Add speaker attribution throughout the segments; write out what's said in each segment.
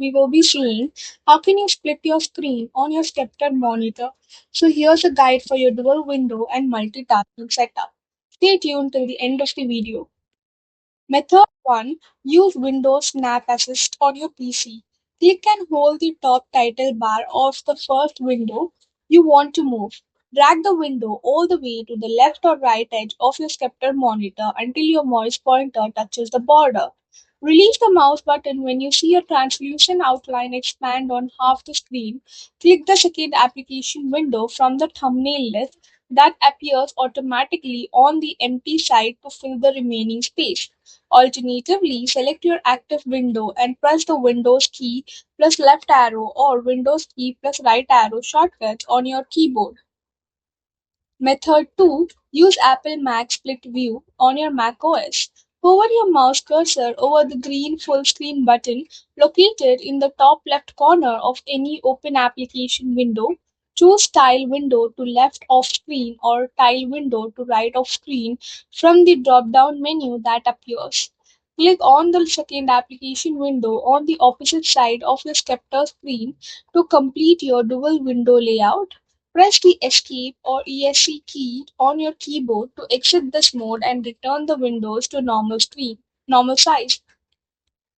Speaker 1: we will be seeing how can you split your screen on your Sceptre monitor. So here's a guide for your dual window and multitasking setup. Stay tuned till the end of the video. Method 1. Use Windows Snap Assist on your PC. Click and hold the top title bar of the first window you want to move. Drag the window all the way to the left or right edge of your Sceptre monitor until your mouse pointer touches the border. Release the mouse button when you see a translucent outline expand on half the screen. Click the second application window from the thumbnail list that appears automatically on the empty side to fill the remaining space. Alternatively, select your active window and press the Windows key plus left arrow or Windows key plus right arrow shortcuts on your keyboard. Method 2. Use Apple Mac Split View on your Mac OS. Hover your mouse cursor over the green full screen button located in the top left corner of any open application window. Choose Tile Window to left of screen or Tile Window to right of screen from the drop down menu that appears. Click on the second application window on the opposite side of your Sceptre screen to complete your dual window layout. Press the Escape or ESC key on your keyboard to exit this mode and return the windows to normal size.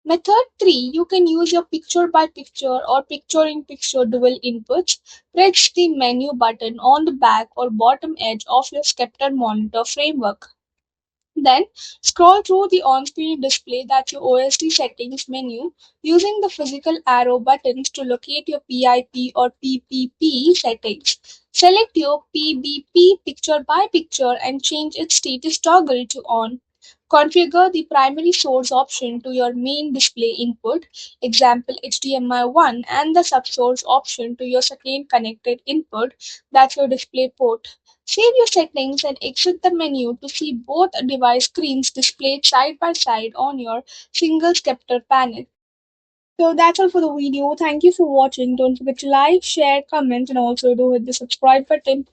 Speaker 1: Method 3. You can use your picture by picture or picture in picture dual inputs. Press the menu button on the back or bottom edge of your Sceptre monitor framework. Then, scroll through the on-screen display that's your OSD settings menu using the physical arrow buttons to locate your PIP or PPP settings. Select your PBP picture by picture and change its status toggle to on. Configure the primary source option to your main display input, example HDMI 1, and the subsource option to your second connected input, that's your display port. Save your settings and exit the menu to see both device screens displayed side by side on your single Sceptre panel. So that's all for the video. Thank you for watching. Don't forget to like, share, comment, and also do hit the subscribe button.